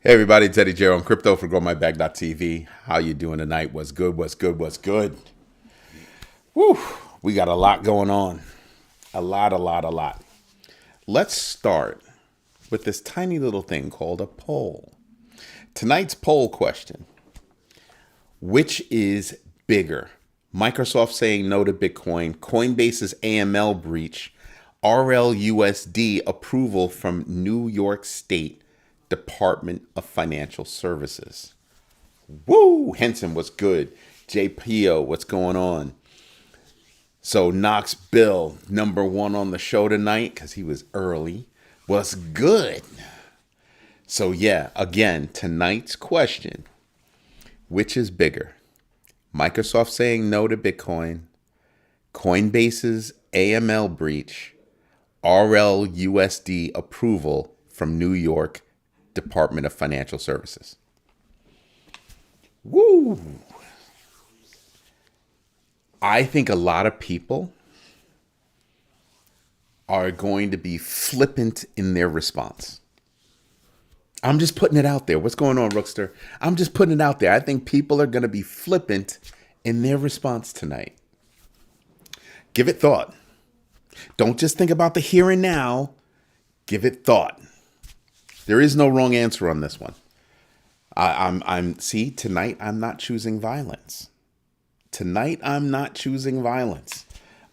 Hey everybody, it's Eddie Jero on Crypto for GrowMyBag.tv. How you doing tonight? What's good? What's good? What's good? Woo! We got a lot going on. A lot. Let's start with this tiny little thing called a poll. Tonight's poll question: which is bigger? Microsoft saying no to Bitcoin, Coinbase's AML breach, RLUSD approval from New York State Department of Financial Services. Woo! Henson, what's good? JPO, what's going on? So Knox Bill, number one on the show tonight because he was early. What's good? So yeah, again, tonight's question: which is bigger? Microsoft saying no to Bitcoin, Coinbase's AML breach, RLUSD approval from New York Department of Financial Services. Woo! I think a lot of people are going to be flippant in their response. I'm just putting it out there. What's going on, Rookster? I'm just putting it out there. I think people are going to be flippant in their response tonight. Give it thought. Don't just think about the here and now. Give it thought. There is no wrong answer on this one. See, tonight I'm not choosing violence. Tonight I'm not choosing violence.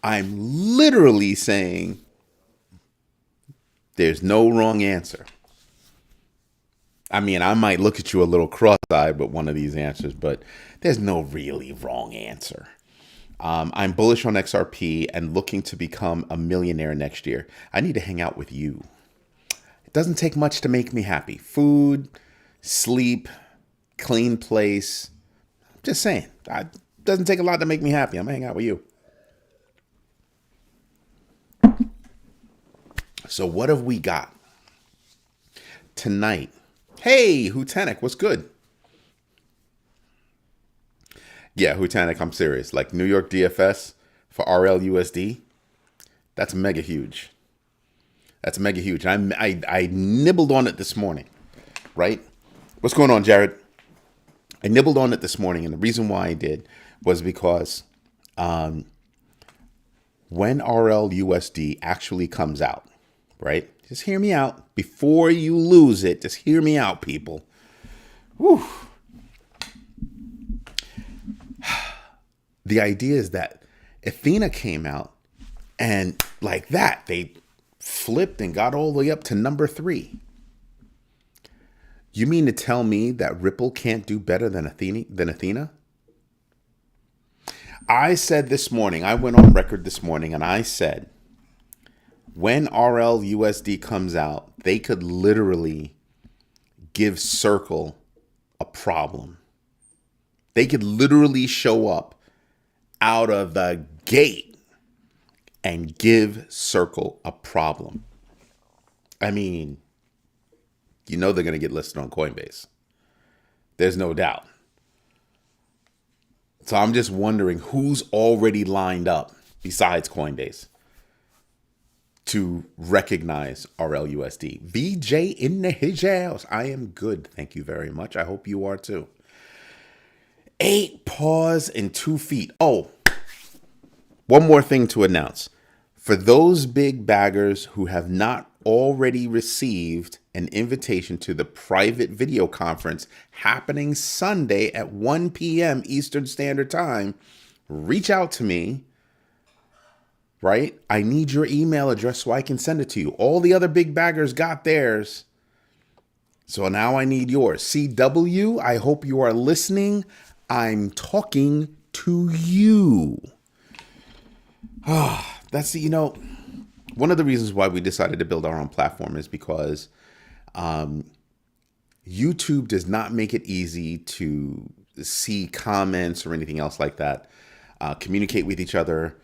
I'm literally saying there's no wrong answer. I mean, I might look at you a little cross-eyed with one of these answers, but there's no really wrong answer. I'm bullish on XRP and looking to become a millionaire next year. I need to hang out with you. It doesn't take much to make me happy. Food, sleep, clean place. I'm just saying. It doesn't take a lot to make me happy. I'm going to hang out with you. So what have we got tonight? Hey, Hutanik, what's good? Yeah, Hutanik, I'm serious. Like New York DFS for RLUSD, that's mega huge. That's mega huge. I nibbled on it this morning, right? What's going on, Jared? I nibbled on it this morning, and the reason why I did was because when RLUSD actually comes out, right? Just hear me out. Before you lose it, just hear me out, people. Whew. The idea is that Athena came out and like that, they flipped and got all the way up to number 3. You mean to tell me that Ripple can't do better than Athena? I said this morning, I went on record this morning and I said, when RLUSD comes out, they could literally give Circle a problem. They could literally show up out of the gate and give Circle a problem. I mean, you know they're going to get listed on Coinbase. There's no doubt. So I'm just wondering who's already lined up besides Coinbase to recognize RLUSD. VJ in the his house. I am good. Thank you very much. I hope you are too. 8 paws and 2 feet. Oh, one more thing to announce. For those big baggers who have not already received an invitation to the private video conference happening Sunday at 1 p.m. Eastern Standard Time, reach out to me, right? I need your email address so I can send it to you. All the other big baggers got theirs. So now I need yours. CW, I hope you are listening. I'm talking to you. That's, one of the reasons why we decided to build our own platform is because YouTube does not make it easy to see comments or anything else like that, communicate with each other,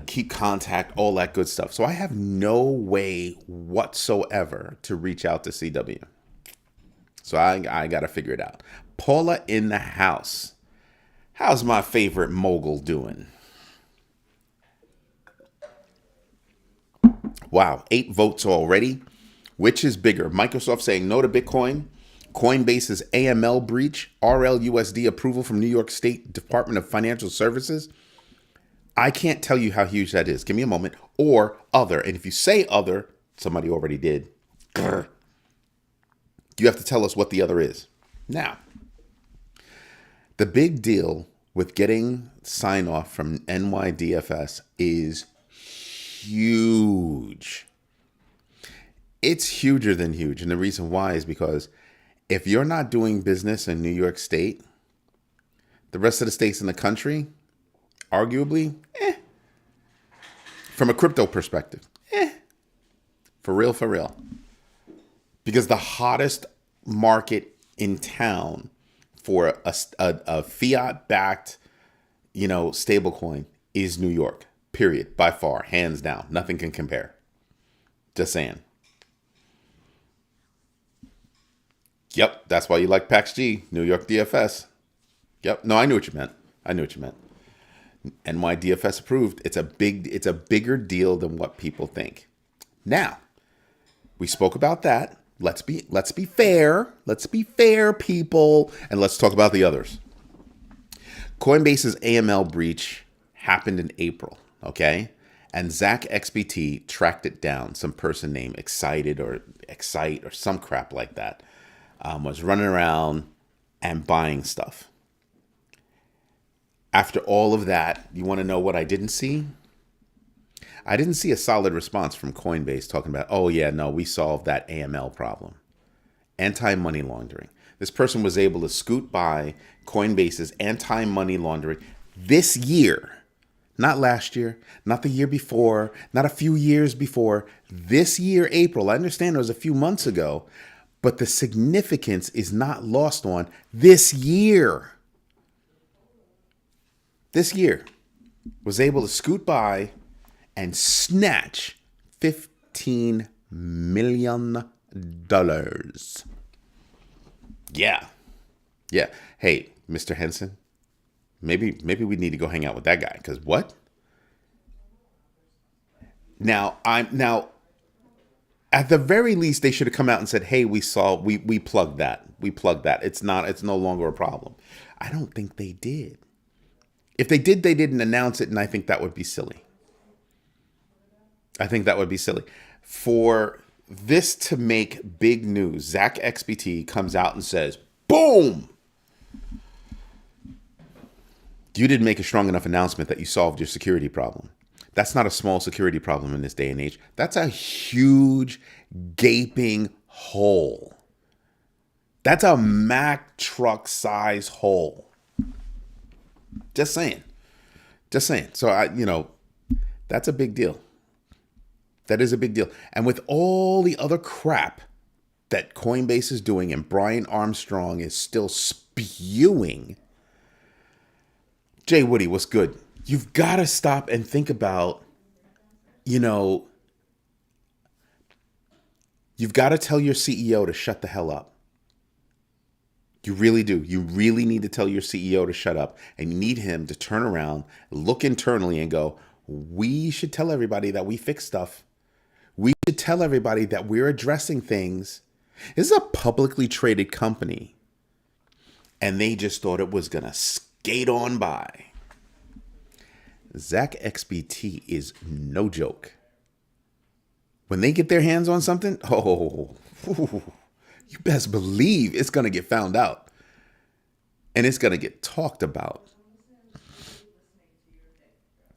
keep contact, all that good stuff. So I have no way whatsoever to reach out to CW. So I got to figure it out. Paula in the house. How's my favorite mogul doing? Wow, 8 votes already. Which is bigger? Microsoft saying no to Bitcoin, Coinbase's AML breach, RLUSD approval from New York State Department of Financial Services. I can't tell you how huge that is. Give me a moment. Or other. And if you say other, somebody already did. Grr. You have to tell us what the other is. Now, the big deal with getting sign off from NYDFS is huge. It's huger than huge. And the reason why is because if you're not doing business in New York State, the rest of the states in the country, arguably, from a crypto perspective, for real. Because the hottest market in town for a fiat-backed, stablecoin is New York. Period. By far, hands down. Nothing can compare. Just saying. Yep, that's why you like PAX G, New York DFS. Yep. No, I knew what you meant. NYDFS approved. It's a bigger deal than what people think. Now, we spoke about that. Let's be fair. Let's be fair, people, and let's talk about the others. Coinbase's AML breach happened in April, okay? And Zach XBT tracked it down. Some person named Excite or some crap like that was running around and buying stuff. After all of that, you want to know what I didn't see? I didn't see a solid response from Coinbase talking about, oh yeah, no, we solved that AML problem. Anti-money laundering. This person was able to scoot by Coinbase's anti-money laundering this year. Not last year, not the year before, not a few years before. This year, April. I understand it was a few months ago, but the significance is not lost on this year. This year was able to scoot by and snatch $15 million. Yeah. Hey, Mr. Henson, maybe we need to go hang out with that guy, because what? Now, at the very least, they should have come out and said, hey, we plugged that. It's no longer a problem. I don't think they did. If they did, they didn't announce it, and I think that would be silly. For this to make big news, Zach XBT comes out and says, boom! You didn't make a strong enough announcement that you solved your security problem. That's not a small security problem in this day and age. That's a huge, gaping hole. That's a Mack truck size hole. Just saying. So, that's a big deal. That is a big deal. And with all the other crap that Coinbase is doing and Brian Armstrong is still spewing, Jay Woody, what's good? You've got to stop and think about, you've got to tell your CEO to shut the hell up. You really do. You really need to tell your CEO to shut up, and you need him to turn around, look internally and go, we should tell everybody that we fix stuff. We should tell everybody that we're addressing things. This is a publicly traded company, and they just thought it was going to skate on by. Zach XBT is no joke. When they get their hands on something, you best believe it's going to get found out. And it's going to get talked about.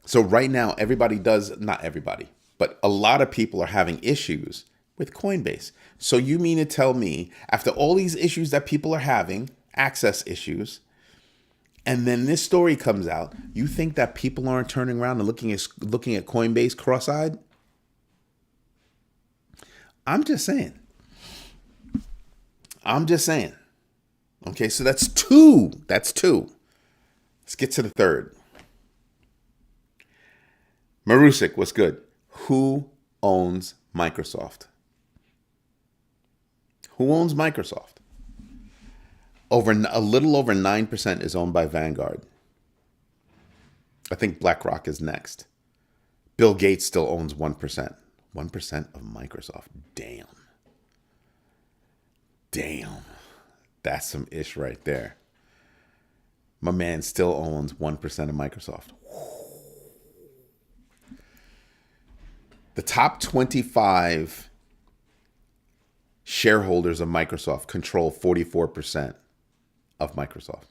So right now, not everybody, but a lot of people are having issues with Coinbase. So you mean to tell me, after all these issues that people are having, access issues, and then this story comes out, you think that people aren't turning around and looking at Coinbase cross-eyed? I'm just saying. Okay, so that's two. Let's get to the third. Marusik, what's good? Who owns Microsoft? Who owns Microsoft? A little over 9% is owned by Vanguard. I think BlackRock is next. Bill Gates still owns 1%. 1% of Microsoft. Damn. That's some ish right there. My man still owns 1% of Microsoft. The top 25 shareholders of Microsoft control 44% of Microsoft.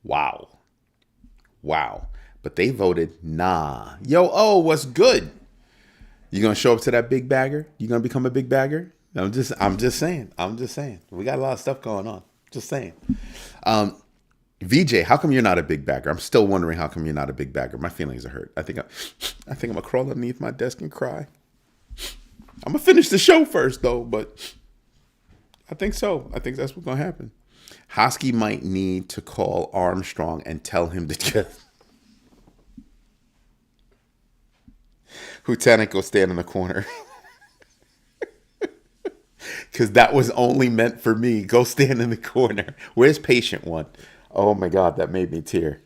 Wow. But they voted nah. Yo, what's good? You gonna show up to that big bagger? You gonna become a big bagger? I'm just saying. We got a lot of stuff going on. Just saying. VJ, how come you're not a big bagger? I'm still wondering how come you're not a big bagger. My feelings are hurt. I think I'm gonna crawl underneath my desk and cry. I'm gonna finish the show first though, but I think so. I think that's what's gonna happen. Hosky might need to call Armstrong and tell him to just Lieutenant, go stand in the corner. Because that was only meant for me. Go stand in the corner. Where's patient one? Oh my God, that made me tear.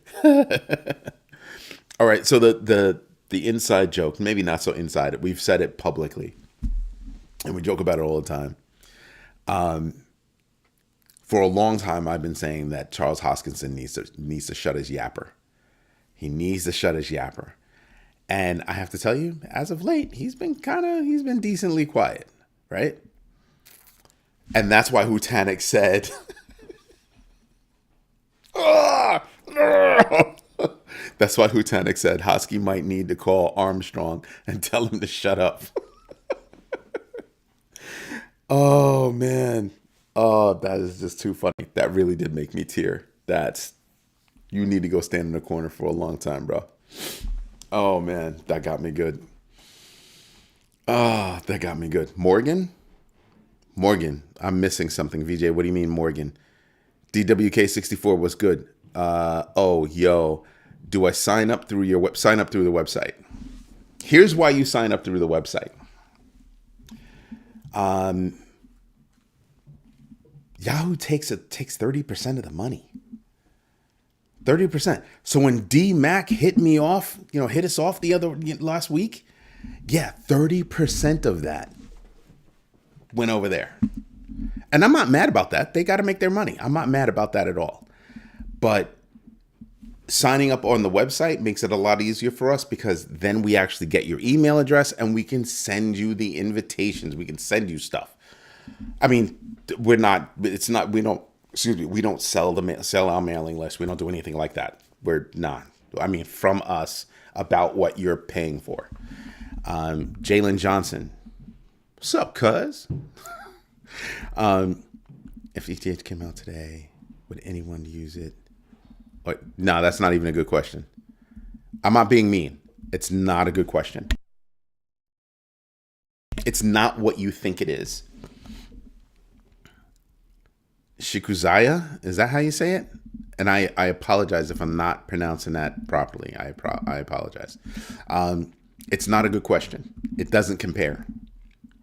All right, so the inside joke, maybe not so inside. We've said it publicly, and we joke about it all the time. For a long time, I've been saying that Charles Hoskinson needs to shut his yapper. He needs to shut his yapper. And I have to tell you, as of late, he's been decently quiet, right? And that's why Hutanik said, that's why Hutanik said Hosky might need to call Armstrong and tell him to shut up. Oh, man. Oh, that is just too funny. That really did make me tear. You need to go stand in the corner for a long time, bro. Oh, man, that got me good. That got me good. Morgan, I'm missing something. VJ, what do you mean, Morgan? DWK64 was good. Do I sign up through the website? Here's why you sign up through the website. Yahoo takes 30% of the money. 30%. So when D-Mac hit us off last week, 30% of that went over there. And I'm not mad about that. They got to make their money. I'm not mad about that at all. But signing up on the website makes it a lot easier for us because then we actually get your email address and we can send you the invitations. We can send you stuff. I mean, we don't sell our mailing list. We don't do anything like that. We're not. I mean, from us about what you're paying for. Jalen Johnson. What's up, cuz? If ETH came out today, would anyone use it? No, that's not even a good question. I'm not being mean. It's not a good question. It's not what you think it is. Shikuzaya, is that how you say it? And I apologize if I'm not pronouncing that properly. I apologize. It's not a good question. It doesn't compare.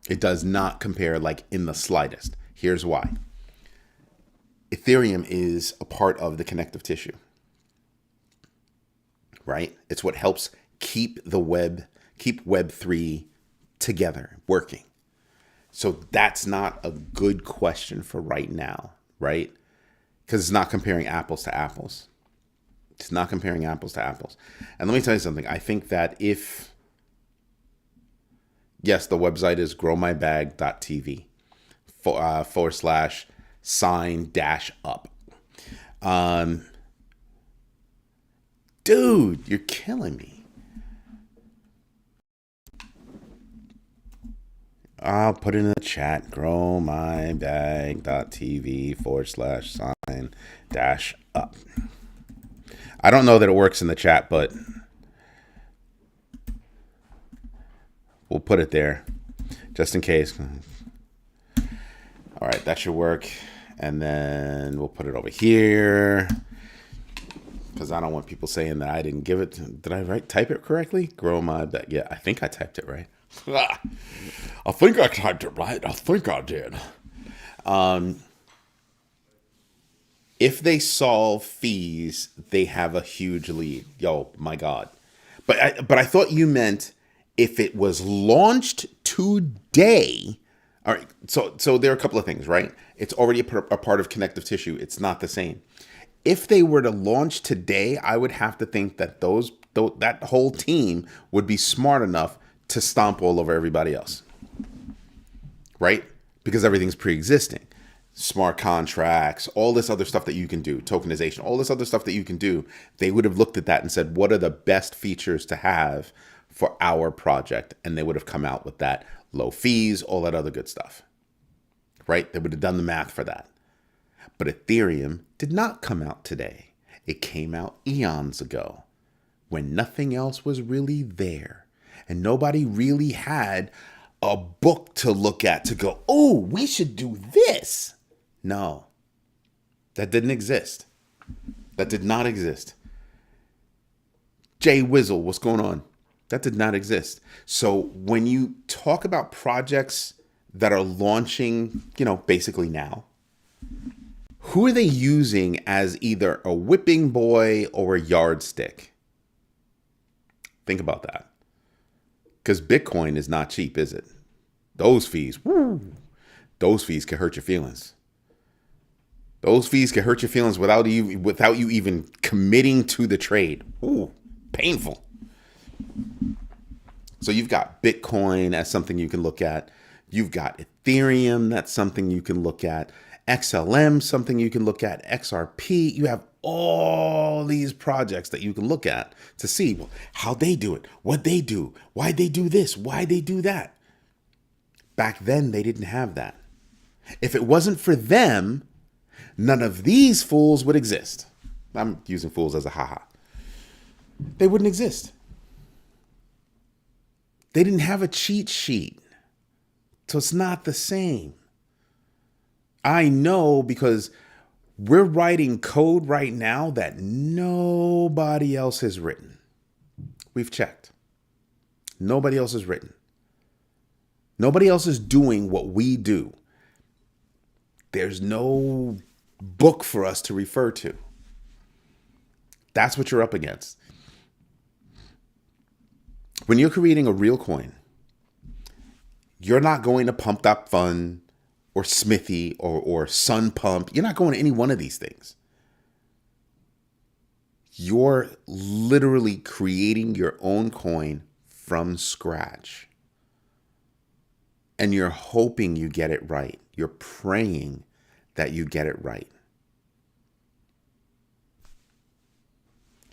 It does not compare like in the slightest. Here's why. Ethereum is a part of the connective tissue, right? It's what helps keep Web3 together, working. So that's not a good question for right now, right? Because it's not comparing apples to apples. It's not comparing apples to apples. And let me tell you something. I think that yes, the website is growmybag.tv /sign-up. Dude, you're killing me. I'll put it in the chat. growmybag.tv /sign-up. I don't know that it works in the chat, but we'll put it there just in case. All right, that should work. And then we'll put it over here because I don't want people saying that I didn't give it. Did I type it correctly? Grow my bag. Yeah, I think I typed it right. I think I typed it right. I think I did. If they solve fees, they have a huge lead. Yo, my God. But I thought you meant if it was launched today, All right. So there are a couple of things, right? It's already a part of connective tissue. It's not the same. If they were to launch today, I would have to think that that whole team would be smart enough to stomp all over everybody else, right? Because everything's pre-existing. Smart contracts, all this other stuff that you can do, tokenization, all this other stuff that you can do. They would have looked at that and said, what are the best features to have for our project? And they would have come out with that. Low fees, all that other good stuff, right? They would have done the math for that. But Ethereum did not come out today. It came out eons ago when nothing else was really there. And nobody really had a book to look at to go, oh, we should do this. No, that didn't exist. That did not exist. Jay Wizzle, what's going on? That did not exist. So when you talk about projects that are launching, basically now, who are they using as either a whipping boy or a yardstick? Think about that. Because Bitcoin is not cheap, is it? Those fees, those fees can hurt your feelings. Those fees can hurt your feelings without you even committing to the trade. Ooh, painful. So you've got Bitcoin as something you can look at. You've got Ethereum, that's something you can look at. XLM, something you can look at. XRP, you have all these projects that you can look at to see how they do it, what they do, why they do this, why they do that. Back then, they didn't have that. If it wasn't for them, none of these fools would exist. I'm using fools as a haha. They wouldn't exist. They didn't have a cheat sheet. So it's not the same. I know because we're writing code right now that nobody else has written. We've checked. Nobody else has written. Nobody else is doing what we do. There's no book for us to refer to. That's what you're up against. When you're creating a real coin, you're not going to Pump Up Fun or Smithy or Sun Pump. You're not going to any one of these things. You're literally creating your own coin from scratch. And you're hoping you get it right. You're praying that you get it right.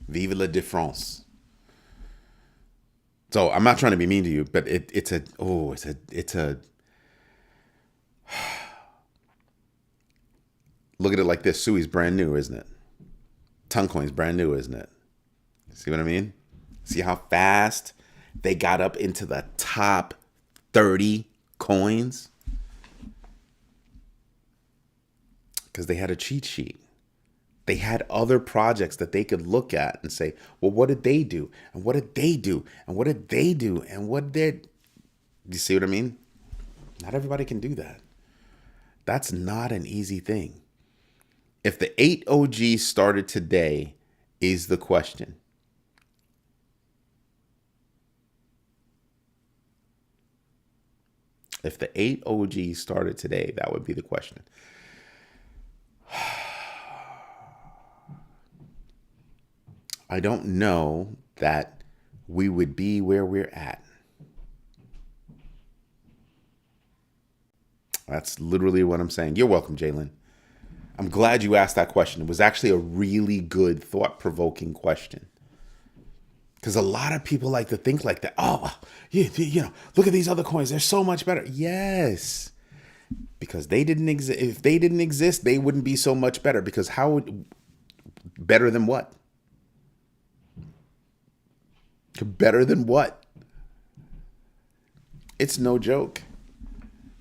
Vive la différence. So I'm not trying to be mean to you, but it's a look at it like this. Sui's brand new, isn't it? Toncoin's brand new, isn't it? See what I mean? See how fast they got up into the top 30 coins? Because they had a cheat sheet. They had other projects that they could look at and say, well, what did they do? And what did they do? And what did they do? And what did... You see what I mean? Not everybody can do that. That's not an easy thing. If the 8 OG started today is the question. If the 8 OG started today, that would be the question. I don't know that we would be where we're at. That's literally what I'm saying. You're welcome, Jalen. I'm glad you asked that question. It was actually a really good, thought-provoking question. Because a lot of people like to think like that. Oh, look at these other coins. They're so much better. Yes. Because they didn't exist. If they didn't exist, they wouldn't be so much better. Because better than what? Better than what? It's no joke.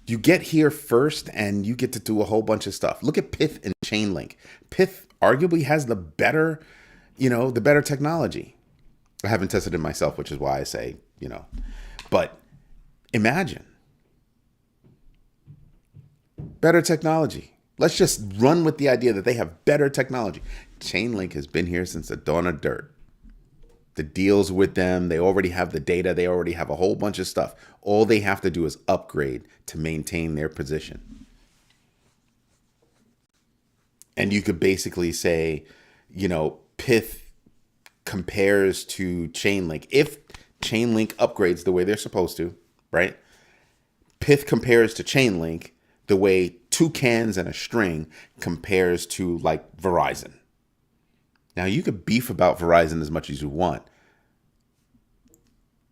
You get here first and you get to do a whole bunch of stuff. Look at Pith and Chainlink. Pith arguably has the better technology. I haven't tested it myself, which is why I say, but imagine better technology. Let's just run with the idea that they have better technology. Chainlink has been here since the dawn of dirt. the deals with them. They already have the data. They already have a whole bunch of stuff. All they have to do is upgrade to maintain their position. And you could basically say, Pith compares to Chainlink. If Chainlink upgrades the way they're supposed to, right? Pith compares to Chainlink the way two cans and a string compares to like Verizon. Now you could beef about Verizon as much as you want,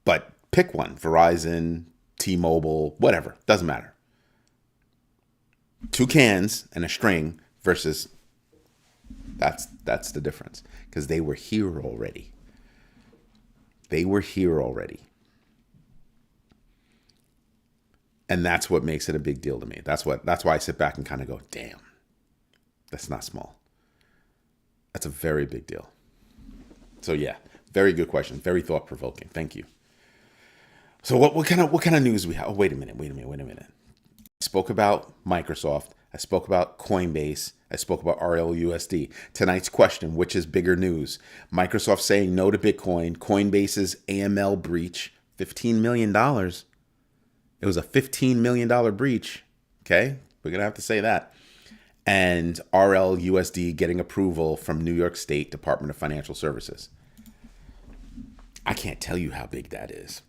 but pick one: Verizon, T-Mobile, whatever, doesn't matter. Two cans and a string versus that's the difference, because they were here already. They were here already. And that's what makes it a big deal to me. That's why I sit back and kind of go, damn, that's not small. That's a very big deal. So yeah, very good question. Very thought provoking. Thank you. So what kind of news we have? Oh, wait a minute. I spoke about Microsoft. I spoke about Coinbase. I spoke about RLUSD. Tonight's question: which is bigger news? Microsoft saying no to Bitcoin. Coinbase's AML breach, $15 million. It was a $15 million breach. Okay, we're gonna have to say that. And RLUSD getting approval from New York State Department of Financial Services. I can't tell you how big that is.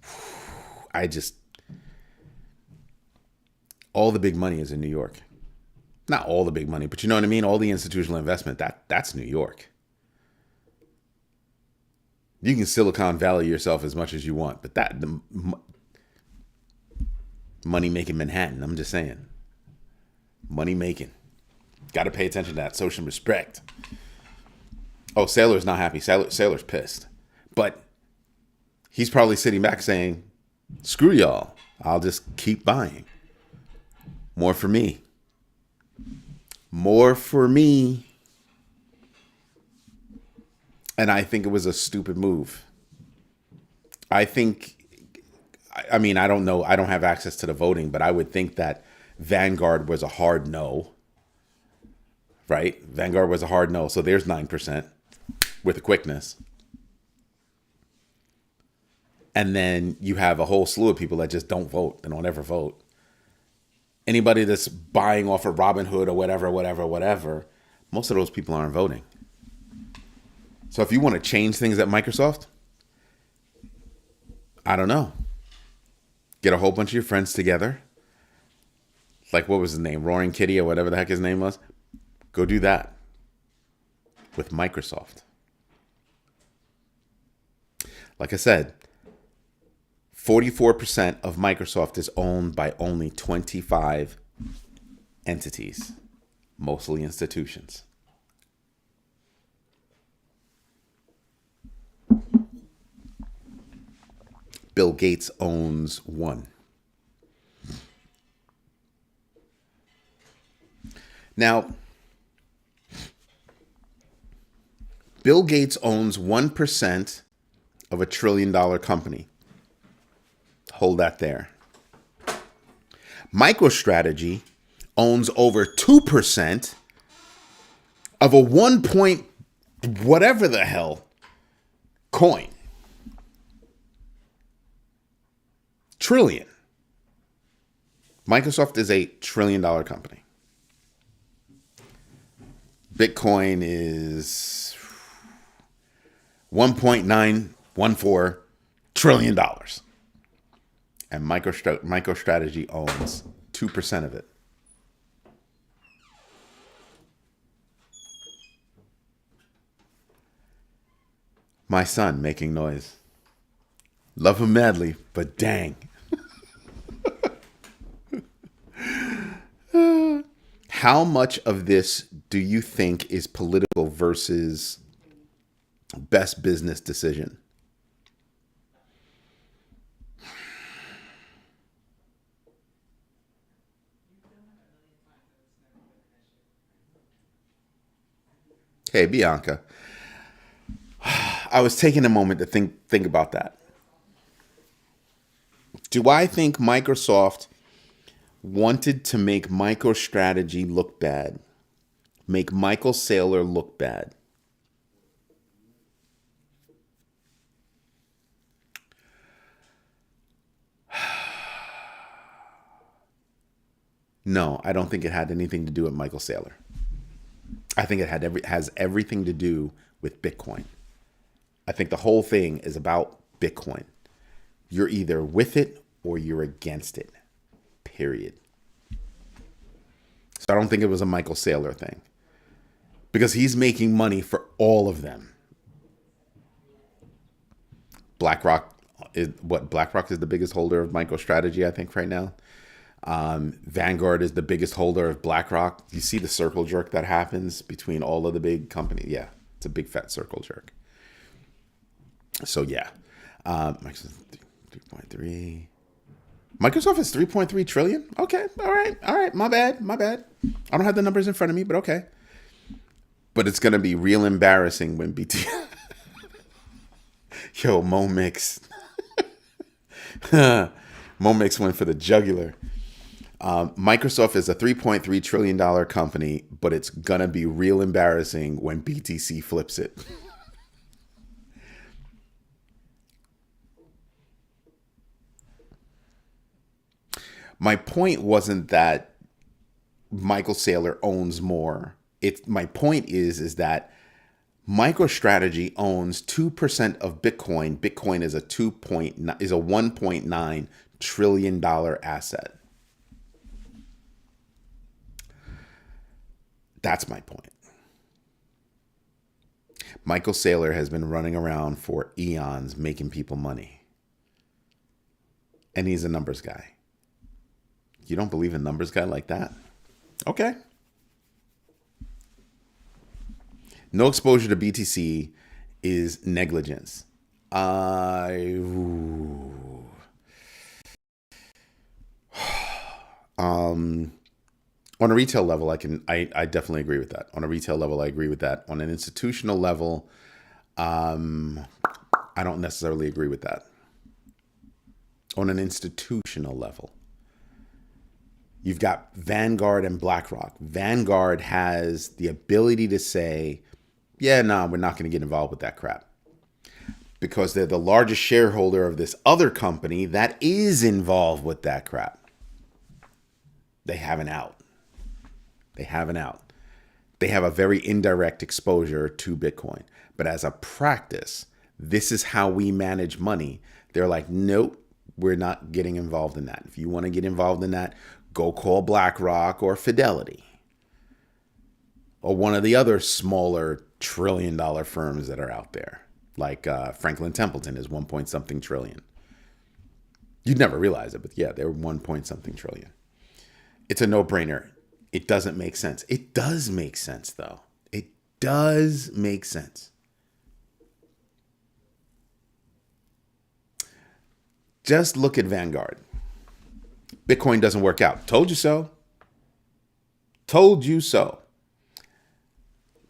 All the big money is in New York. Not all the big money, but you know what I mean? All the institutional investment, that's New York. You can Silicon Valley yourself as much as you want, but the money making Manhattan, I'm just saying. Money making. Got to pay attention to that. Social respect. Oh, Saylor's not happy. Saylor's pissed. But he's probably sitting back saying, screw y'all. I'll just keep buying. More for me. More for me. And I think it was a stupid move. I don't know. I don't have access to the voting, but I would think that Vanguard was a hard no. Right? Vanguard was a hard no. So there's 9% with a quickness. And then you have a whole slew of people that just don't vote. They don't ever vote. Anybody that's buying off of Robinhood or whatever, most of those people aren't voting. So if you want to change things at Microsoft, I don't know. Get a whole bunch of your friends together. Like, what was his name? Roaring Kitty or whatever the heck his name was. Go do that with Microsoft. Like I said, 44% of Microsoft is owned by only 25 entities, mostly institutions. Bill Gates owns one. Now, Bill Gates owns 1% of a $1 trillion company. Hold that there. MicroStrategy owns over 2% of a 1 point whatever the hell coin. Trillion. Microsoft is a $1 trillion company. Bitcoin is $1.914 trillion. And MicroStrategy owns 2% of it. My son making noise. Love him madly, but dang. How much of this do you think is political versus best business decision? Hey, Bianca. I was taking a moment to think about that. Do I think Microsoft wanted to make MicroStrategy look bad? Make Michael Saylor look bad? No, I don't think it had anything to do with Michael Saylor. I think it has everything to do with Bitcoin. I think the whole thing is about Bitcoin. You're either with it or you're against it. Period. So I don't think it was a Michael Saylor thing. Because he's making money for all of them. BlackRock is the biggest holder of MicroStrategy, I think, right now. Vanguard is the biggest holder of BlackRock. You see the circle jerk that happens between all of the big companies. Yeah, it's a big fat circle jerk. So yeah, Microsoft 3.3. Microsoft is 3.3 trillion. Okay, all right. My bad. I don't have the numbers in front of me, but okay. But it's gonna be real embarrassing when BT. Yo, Momix. Momix went for the jugular. Microsoft is a $3.3 trillion company, but it's going to be real embarrassing when BTC flips it. My point wasn't that Michael Saylor owns more. My point is that MicroStrategy owns 2% of Bitcoin. Bitcoin is a $1.9 trillion asset. That's my point. Michael Saylor has been running around for eons making people money. And he's a numbers guy. You don't believe in a numbers guy like that? Okay. No exposure to BTC is negligence. On a retail level, I definitely agree with that. On a retail level, I agree with that. On an institutional level, I don't necessarily agree with that. On an institutional level, you've got Vanguard and BlackRock. Vanguard has the ability to say, yeah, no, we're not going to get involved with that crap. Because they're the largest shareholder of this other company that is involved with that crap. They have an out. They have a very indirect exposure to Bitcoin. But as a practice, this is how we manage money. They're like, nope, we're not getting involved in that. If you want to get involved in that, go call BlackRock or Fidelity or one of the other smaller trillion-dollar firms that are out there. Like Franklin Templeton is 1-point-something trillion. You'd never realize it, but yeah, they're 1-point-something trillion. It's a no-brainer. It doesn't make sense. It does make sense, though. It does make sense. Just look at Vanguard. Bitcoin doesn't work out. Told you so. Told you so.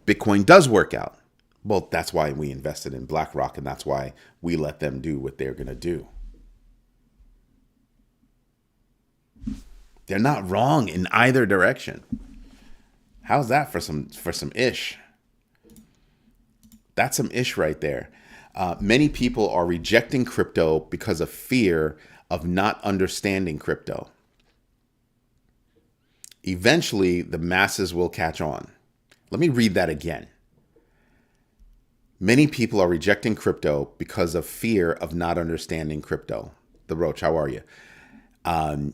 Bitcoin does work out. Well, that's why we invested in BlackRock, and that's why we let them do what they're going to do. They're not wrong in either direction. How's that for some ish? That's some ish right there. Many people are rejecting crypto because of fear of not understanding crypto. Eventually, the masses will catch on. Let me read that again. Many people are rejecting crypto because of fear of not understanding crypto. The Roach, how are you? I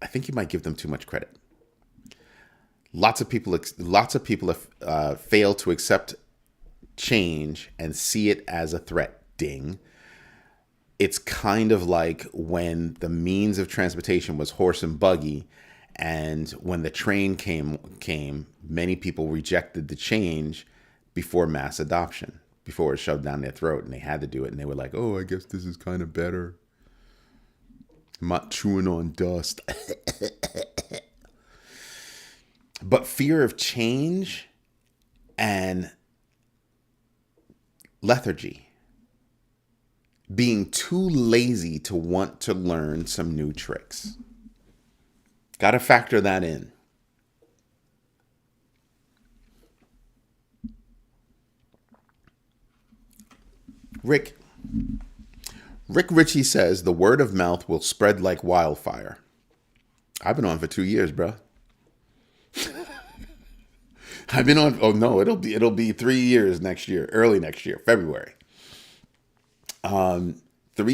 think you might give them too much credit. Lots of people have failed to accept change and see it as a threat. Ding. It's kind of like when the means of transportation was horse and buggy, and when the train came, many people rejected the change before mass adoption, before it was shoved down their throat, and they had to do it, and they were like, oh, I guess this is kind of better. I'm not chewing on dust. But fear of change and lethargy, being too lazy to want to learn some new tricks. Got to factor that in. Rick Ritchie says the word of mouth will spread like wildfire. I've been on for 2 years, bro. I've been on. Oh no, it'll be 3 years next year, early next year, February. 3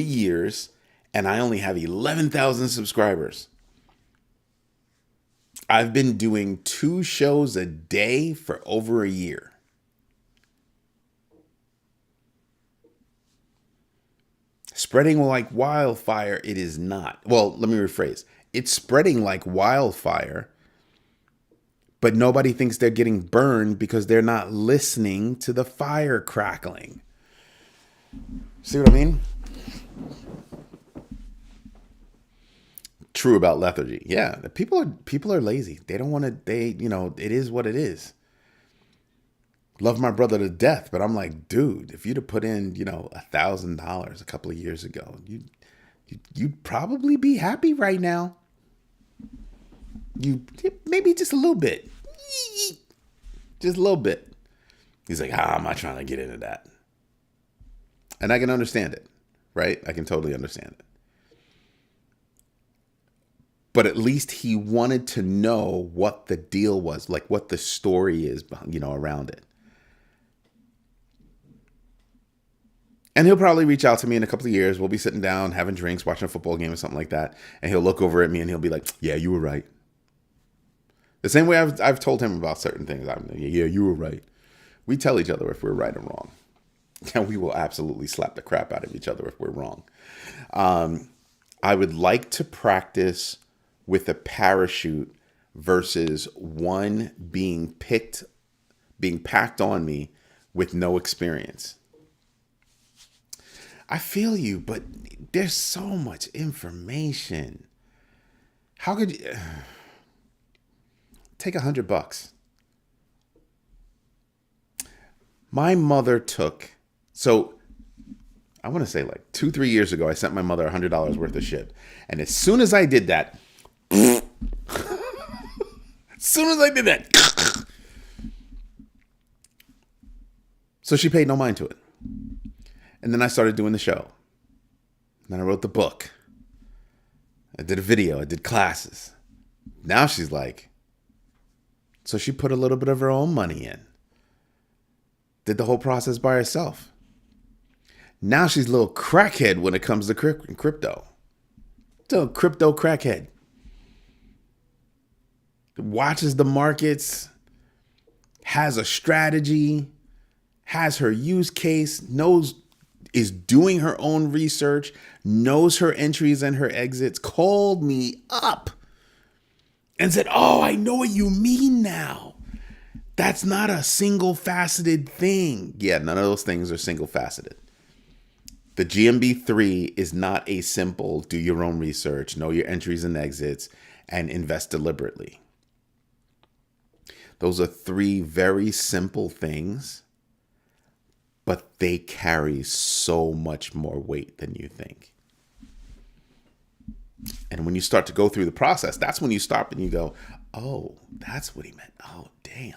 years, and I only have 11,000 subscribers. I've been doing 2 shows a day for over a year. Spreading like wildfire, it is not. Well, let me rephrase. It's spreading like wildfire, but nobody thinks they're getting burned because they're not listening to the fire crackling. See what I mean? True about lethargy. Yeah, people are lazy. They don't want to. It is what it is. Love my brother to death, but I'm like, dude, if you'd have put in, $1,000 a couple of years ago, you'd probably be happy right now. You maybe just a little bit, just a little bit. He's like, I'm not trying to get into that, and I can understand it, right? I can totally understand it. But at least he wanted to know what the deal was, like what the story is, around it. And he'll probably reach out to me in a couple of years. We'll be sitting down, having drinks, watching a football game or something like that. And he'll look over at me and he'll be like, yeah, you were right. The same way I've told him about certain things. Yeah, you were right. We tell each other if we're right or wrong. And we will absolutely slap the crap out of each other if we're wrong. I would like to practice with a parachute versus one being packed on me with no experience. I feel you, but there's so much information. How could you take $100? My mother took, so I want to say like 2-3 years ago, I sent my mother $100 worth of shit. And as soon as I did that, so she paid no mind to it. And then I started doing the show. And then I wrote the book. I did a video. I did classes. Now she's like, so she put a little bit of her own money in. Did the whole process by herself. Now she's a little crackhead when it comes to crypto. Still a crypto crackhead. Watches the markets, has a strategy, has her use case, is doing her own research, knows her entries and her exits, called me up and said, oh, I know what you mean now. That's not a single faceted thing. Yeah, none of those things are single faceted. The GMB 3 is not a simple do your own research, know your entries and exits, and invest deliberately. Those are 3 very simple things, but they carry so much more weight than you think. And when you start to go through the process, that's when you stop and you go, oh, that's what he meant. Oh, damn.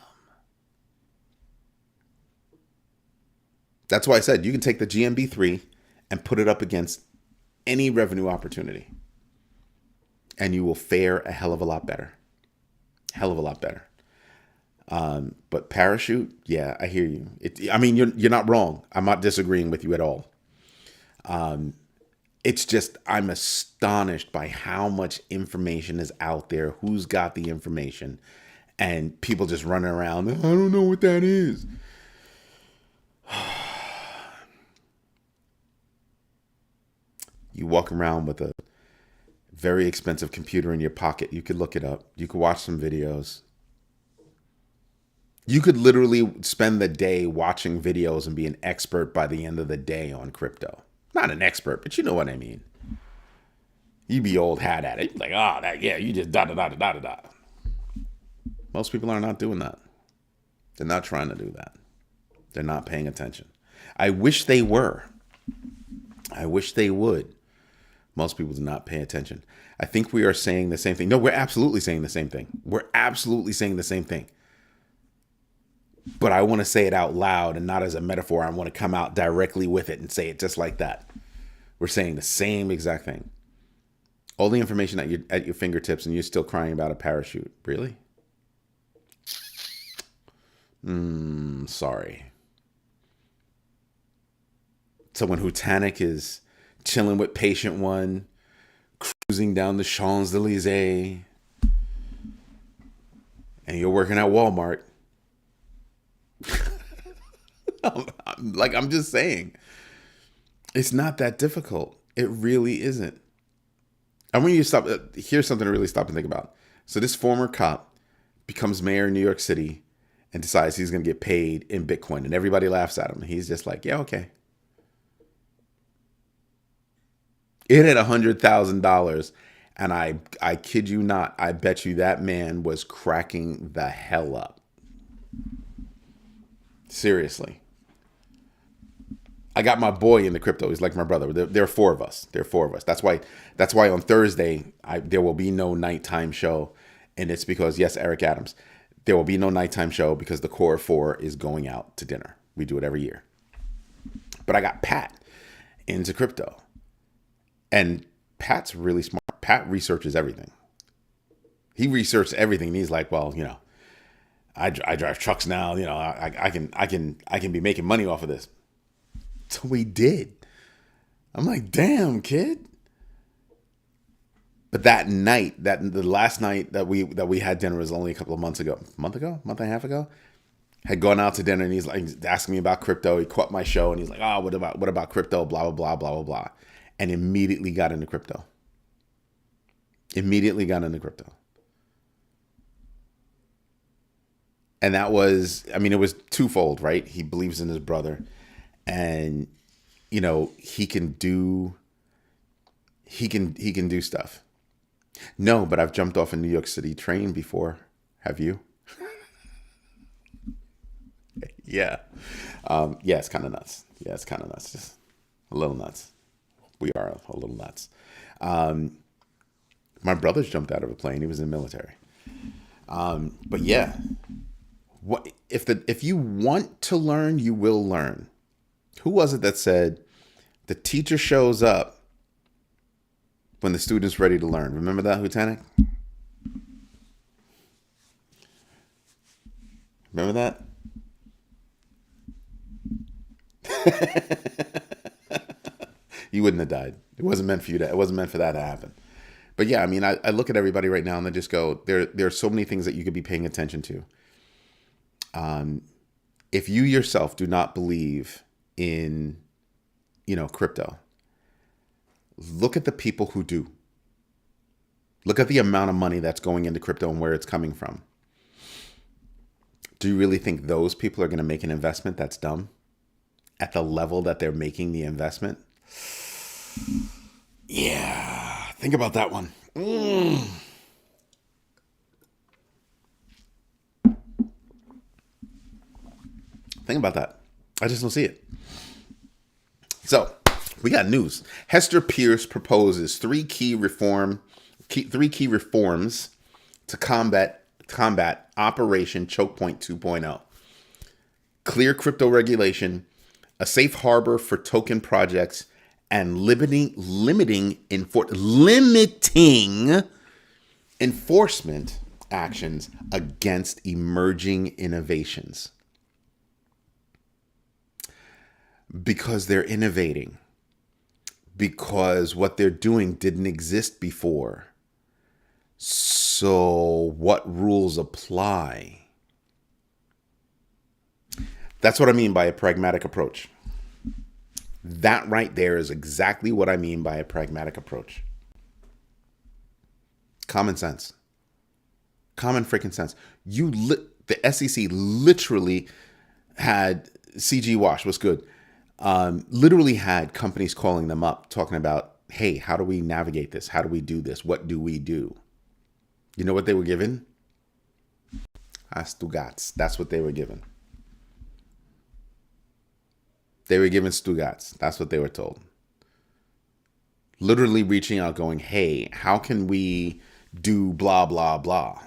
That's why I said you can take the GMB 3 and put it up against any revenue opportunity, and you will fare a hell of a lot better. Hell of a lot better. But parachute, yeah, I hear you. You're not wrong. I'm not disagreeing with you at all. It's just I'm astonished by how much information is out there, who's got the information, and people just running around. I don't know what that is. You walk around with a very expensive computer in your pocket. You could look it up. You could watch some videos. You could literally spend the day watching videos and be an expert by the end of the day on crypto. Not an expert, but you know what I mean. You'd be old hat at it. You'd be like, you just da-da-da-da-da-da. Most people are not doing that. They're not trying to do that. They're not paying attention. I wish they were. I wish they would. Most people do not pay attention. I think we are saying the same thing. No, we're absolutely saying the same thing. We're absolutely saying the same thing. But I want to say it out loud and not as a metaphor. I want to come out directly with it and say it just like that. We're saying the same exact thing. All the information at your fingertips, and you're still crying about a parachute. Really? Sorry. So when Hutanic is chilling with Patient One, cruising down the Champs-Elysees, and you're working at Walmart, I'm just saying, it's not that difficult. It really isn't. I want you to stop. Here's something to really stop and think about. So this former cop becomes mayor in New York City and decides he's going to get paid in Bitcoin, and everybody laughs at him. He's just like, yeah, okay. It had $100,000, and I kid you not, I bet you that man was cracking the hell up. Seriously. I got my boy in the crypto. He's like my brother. There are four of us. That's why on Thursday there will be no nighttime show, and it's because, yes, Eric Adams, there will be no nighttime show because the core four is going out to dinner. We do it every year. But I got Pat into crypto, and Pat's really smart. Pat researches everything. He researched everything, and he's like, well, I drive trucks now. I can be making money off of this. So we did. I'm like, damn, kid. But that night, the last night that we had dinner was only a couple of month and a half ago. Had gone out to dinner, and he's like asking me about crypto. He caught my show, and he's like, oh, what about crypto? Blah, blah, blah, blah, blah, blah. And immediately got into crypto. And that was, it was twofold, right? He believes in his brother. And he can do stuff. No, but I've jumped off a New York City train before. Have you? Yeah. Yeah, it's kind of nuts. Just a little nuts. We are a little nuts. My brother's jumped out of a plane. He was in the military. But yeah, if you want to learn, you will learn. Who was it that said the teacher shows up when the student's ready to learn? Remember that, Hutanic? Remember that? You wouldn't have died. It wasn't meant for you to. It wasn't meant for that to happen. But yeah, I look at everybody right now and I just go, there are so many things that you could be paying attention to. If you yourself do not believe in, crypto, look at the people who do. Look at the amount of money that's going into crypto and where it's coming from. Do you really think those people are going to make an investment that's dumb at the level that they're making the investment? Yeah, think about that one. Think about that. I just don't see it. So we got news. Hester Pierce proposes three key reforms to combat Operation Choke Point 2.0. Clear crypto regulation, a safe harbor for token projects, and limiting enforcement actions against emerging innovations. Because they're innovating. Because what they're doing didn't exist before. So what rules apply? That's what I mean by a pragmatic approach. That right there is exactly what I mean by a pragmatic approach. Common sense. Common freaking sense. The SEC literally had CG Wash, what's good? Literally had companies calling them up, talking about, hey, how do we navigate this? How do we do this? What do we do? You know what they were given? Stugats. That's what they were given. They were given Stugats. That's what they were told. Literally reaching out going, hey, how can we do blah, blah, blah?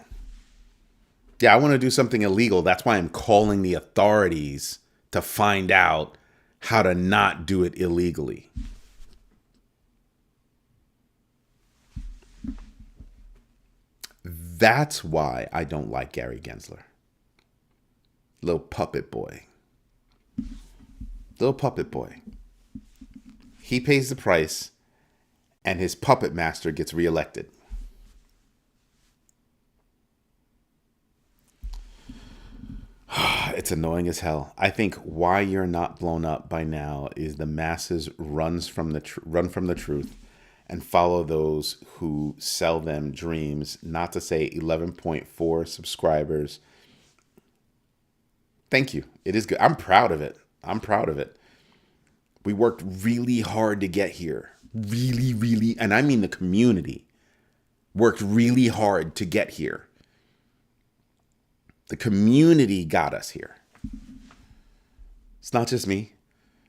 Yeah, I want to do something illegal. That's why I'm calling the authorities to find out how to not do it illegally. That's why I don't like Gary Gensler. Little puppet boy. Little puppet boy. He pays the price, and his puppet master gets reelected. It's annoying as hell. I think why you're not blown up by now is the masses run from the truth and follow those who sell them dreams. Not to say 11.4 subscribers. Thank you. It is good. I'm proud of it. We worked really hard to get here. Really, really, and I mean the community worked really hard to get here. The community got us here. It's not just me.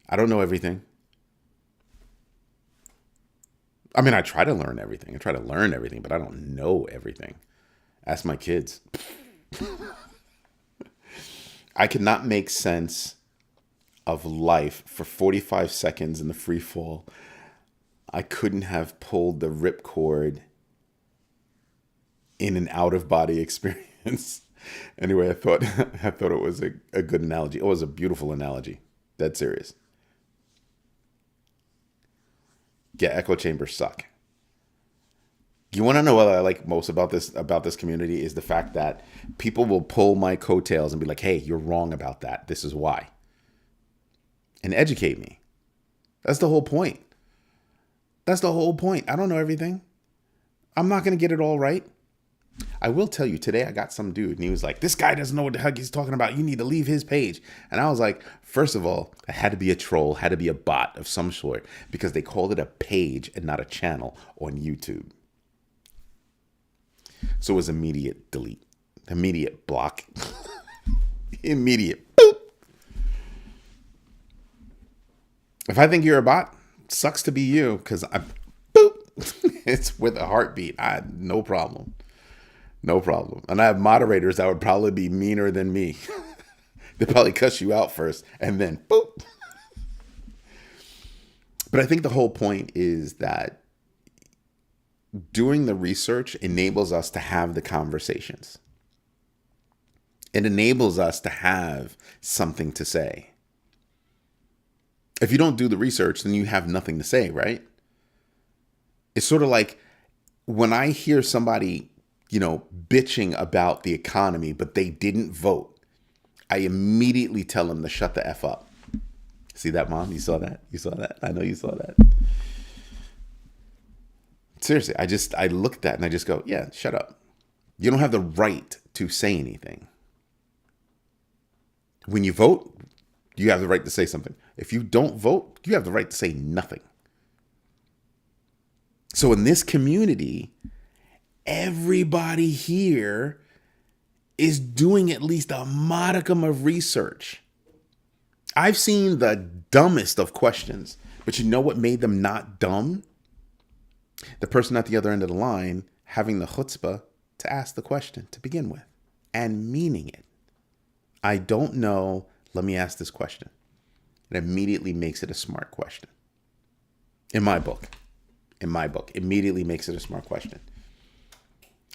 I don't know everything. I mean, I try to learn everything. But I don't know everything. Ask my kids. I cannot make sense of life for 45 seconds in the free fall. I couldn't have pulled the ripcord in an out-of-body experience. Anyway, I thought it was a good analogy. It was a beautiful analogy. Dead serious. Yeah, echo chambers suck. You want to know what I like most about this community is the fact that people will pull my coattails and be like, "Hey, you're wrong about that. This is why." And educate me. That's the whole point. I don't know everything. I'm not going to get it all right. I will tell you, today I got some dude and he was like, "This guy doesn't know what the heck he's talking about. You need to leave his page." And I was like, first of all, I had to be a troll, had to be a bot of some sort because they called it a page and not a channel on YouTube. So it was immediate delete, immediate block, immediate boop. If I think you're a bot, sucks to be you because I boop. It's with a heartbeat. No problem. No problem. And I have moderators that would probably be meaner than me. They probably cuss you out first and then boop. But I think the whole point is that doing the research enables us to have the conversations. It enables us to have something to say. If you don't do the research, then you have nothing to say, right? It's sort of like when I hear somebody, bitching about the economy, but they didn't vote, I immediately tell them to shut the F up. See that, Mom? You saw that? I know you saw that. Seriously, I looked at that and I just go, yeah, shut up. You don't have the right to say anything. When you vote, you have the right to say something. If you don't vote, you have the right to say nothing. So in this community, everybody here is doing at least a modicum of research. I've seen the dumbest of questions, but you know what made them not dumb? The person at the other end of the line having the chutzpah to ask the question to begin with and meaning it. I don't know. Let me ask this question. It immediately makes it a smart question. In my book, immediately makes it a smart question.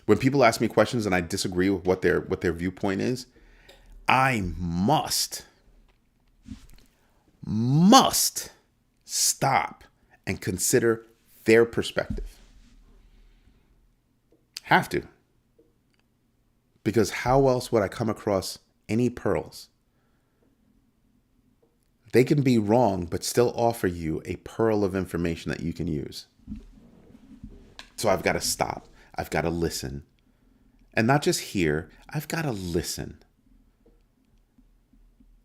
When people ask me questions and I disagree with what their viewpoint is, I must stop and consider their perspective. Have to. Because how else would I come across any pearls? They can be wrong, but still offer you a pearl of information that you can use. So I've got to stop. I've got to listen. And not just hear, I've got to listen.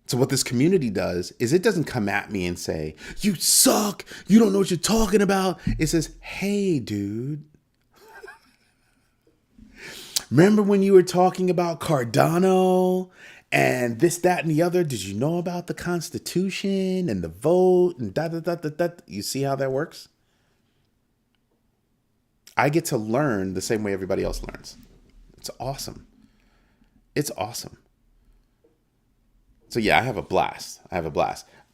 So what this community does is it doesn't come at me and say, "You suck. You don't know what you're talking about." It says, "Hey, dude. Remember when you were talking about Cardano and this, that, and the other? Did you know about the Constitution and the vote and da da da da da?" You see how that works? I get to learn the same way everybody else learns. It's awesome. It's awesome. So yeah, I have a blast.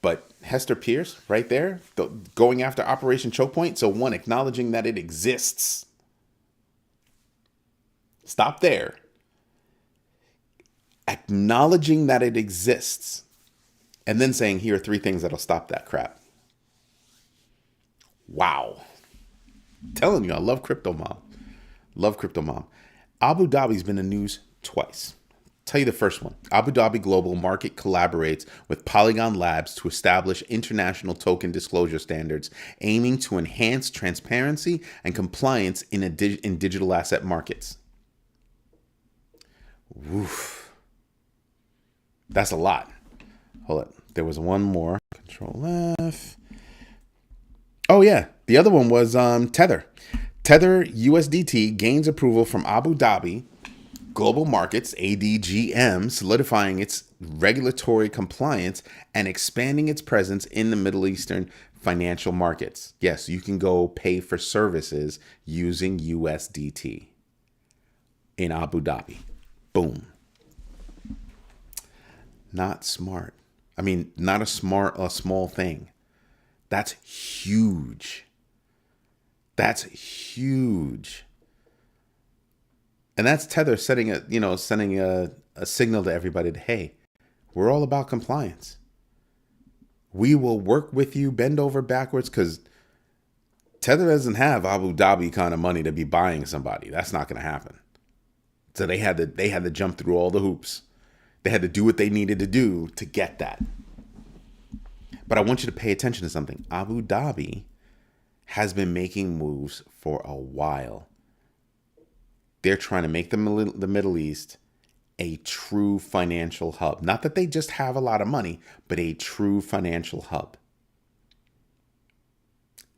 But Hester Pierce right there, going after Operation Choke Point. So one, acknowledging that it exists. Stop there. Acknowledging that it exists and then saying, here are 3 things that'll stop that crap. Wow. I'm telling you, I love Crypto Mom. Love Crypto Mom. Abu Dhabi's been in the news twice. Tell you the first one. Abu Dhabi Global Market collaborates with Polygon Labs to establish international token disclosure standards, aiming to enhance transparency and compliance in digital asset markets. Woof. That's a lot. Hold it. There was one more. Control F. Oh yeah, the other one was Tether. Tether USDT gains approval from Abu Dhabi Global Markets, ADGM, solidifying its regulatory compliance and expanding its presence in the Middle Eastern financial markets. Yes, you can go pay for services using USDT in Abu Dhabi. Boom. Not smart. I mean, not a small thing. That's huge. That's huge. And that's Tether sending a signal to everybody that, hey, we're all about compliance. We will work with you, bend over backwards, because Tether doesn't have Abu Dhabi kind of money to be buying somebody. That's not going to happen. So they had to jump through all the hoops. They had to do what they needed to do to get that. But I want you to pay attention to something. Abu Dhabi has been making moves for a while. They're trying to make the Middle East a true financial hub. Not that they just have a lot of money, but a true financial hub.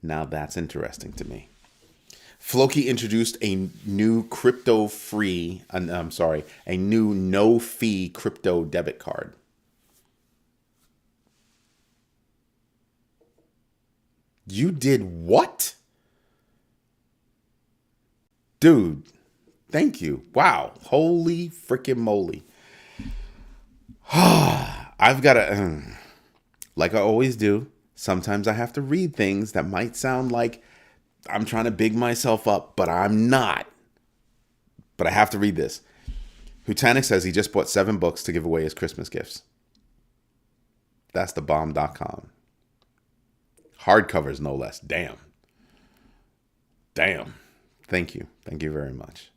Now that's interesting to me. Floki introduced a new a new no-fee crypto debit card. You did what? Dude, thank you. Wow. Holy freaking moly. I've got to, like I always do, sometimes I have to read things that might sound like I'm trying to big myself up, but I'm not. But I have to read this. Hutanik says he just bought 7 books to give away as Christmas gifts. That's the bomb.com. Hardcovers, no less. Damn. Thank you. Thank you very much.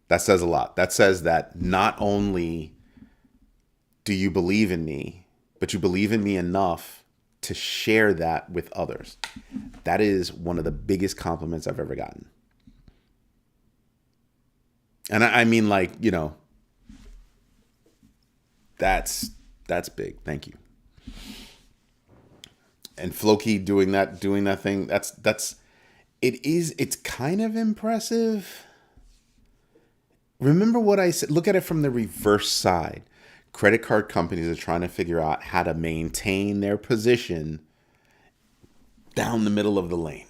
That says a lot. That says that not only do you believe in me, but you believe in me enough to share that with others. That is one of the biggest compliments I've ever gotten. And I mean, like, you know, that's big. Thank you. And Floki doing that thing, it's kind of impressive. Remember what I said, look at it from the reverse side. Credit card companies are trying to figure out how to maintain their position down the middle of the lane.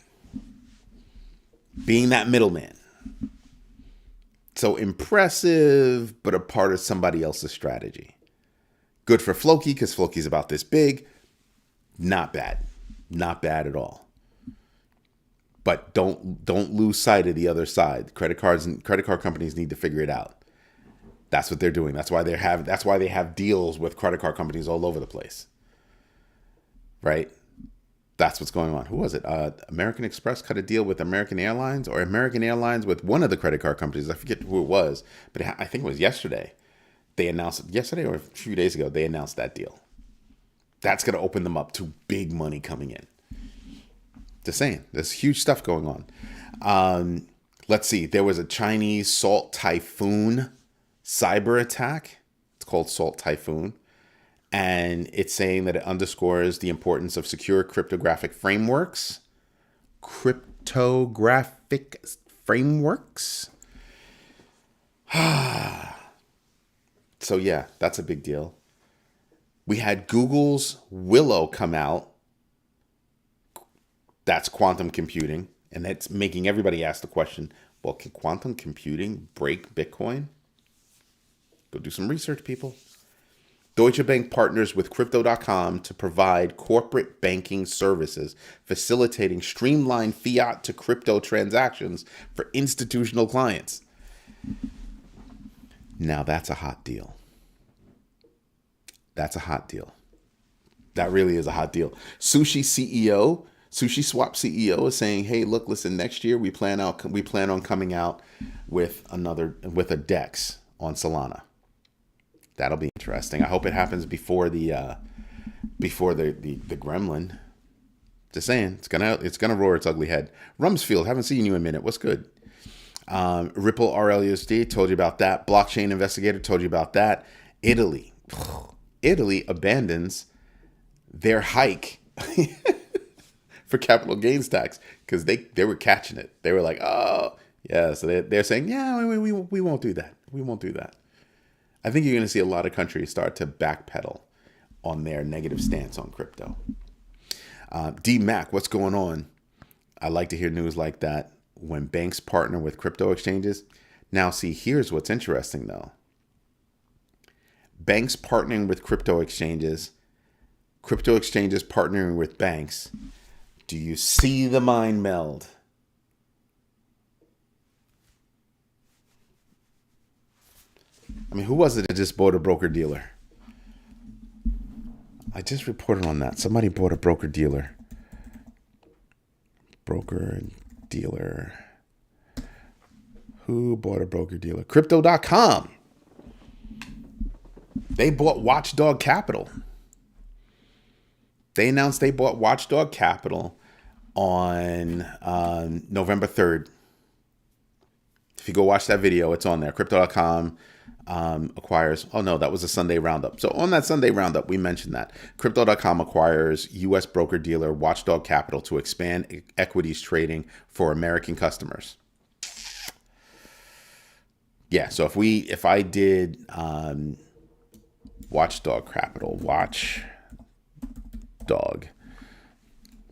Being that middleman. So impressive, but a part of somebody else's strategy. Good for Floki, because Floki's about this big. Not bad. Not bad at all. But don't lose sight of the other side. Credit card companies need to figure it out. That's what they're doing. That's why they have deals with credit card companies all over the place. Right? That's what's going on. Who was it? American Express cut a deal with American Airlines, or American Airlines with one of the credit card companies. I forget who it was, but I think it was yesterday. They announced it yesterday or a few days ago. They announced that deal. That's going to open them up to big money coming in. Just saying, there's huge stuff going on. Let's see. There was a Chinese Salt Typhoon cyber attack. It's called Salt Typhoon. And it's saying that it underscores the importance of secure cryptographic frameworks. So yeah, that's a big deal. We had Google's Willow come out. That's quantum computing. And that's making everybody ask the question, well, can quantum computing break Bitcoin? Go do some research, people. Deutsche Bank partners with Crypto.com to provide corporate banking services, facilitating streamlined fiat to crypto transactions for institutional clients. Now that's a hot deal. That's a hot deal. That really is a hot deal. Sushi Swap CEO is saying, "Hey, look, listen. Next year we plan on coming out with a DEX on Solana. That'll be interesting. I hope it happens before the gremlin. Just saying, it's gonna roar its ugly head. Rumsfield, haven't seen you in a minute. What's good? Ripple RLUSD, told you about that. Blockchain Investigator, told you about that. Italy abandons their hike for capital gains tax because they were catching it. They were like, oh yeah, so they're saying, yeah, we won't do that. We won't do that. I think you're going to see a lot of countries start to backpedal on their negative stance on crypto. D-Mac, what's going on? I like to hear news like that when banks partner with crypto exchanges. Now, see, here's what's interesting, though. Banks partnering with crypto exchanges partnering with banks. Do you see the mind meld? I mean, who was it that just bought a broker-dealer? I just reported on that. Somebody bought a broker-dealer. Broker-dealer. Who bought a broker-dealer? Crypto.com. They bought Watchdog Capital. They announced they bought Watchdog Capital on November 3rd. If you go watch that video, it's on there. Crypto.com acquires, oh no, that was a Sunday roundup. So on that Sunday roundup, we mentioned that Crypto.com acquires U.S. broker-dealer Watchdog Capital to expand equities trading for American customers. Yeah, so if I did Watchdog Capital, Watchdog,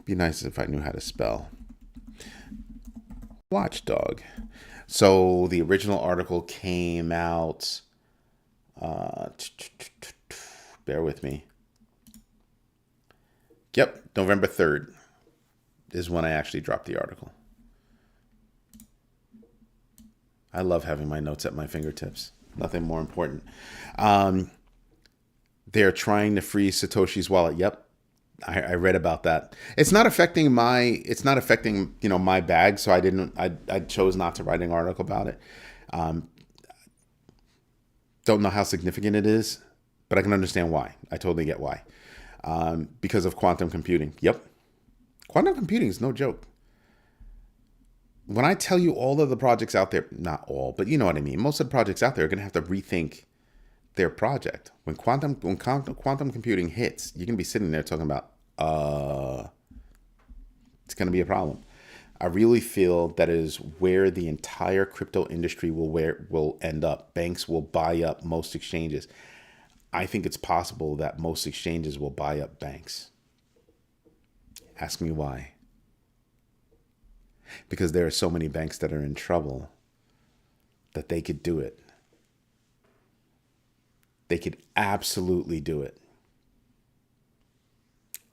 be nice if I knew how to spell Watchdog. So the original article came out, bear with me. Yep, November 3rd is when I actually dropped the article. I love having my notes at my fingertips. Nothing more important. They're trying to freeze Satoshi's wallet. Yep. I read about that. It's not affecting my bag. So I chose not to write an article about it. Don't know how significant it is, but I can understand why. I totally get why. Because of quantum computing. Yep. Quantum computing is no joke. When I tell you all of the projects out there, not all, but you know what I mean. Most of the projects out there are going to have to rethink their project. When quantum computing hits, you're going to be sitting there talking about, it's going to be a problem. I really feel that is where the entire crypto industry will end up. Banks will buy up most exchanges. I think it's possible that most exchanges will buy up banks. Ask me why. Because there are so many banks that are in trouble that they could do it. They could absolutely do it.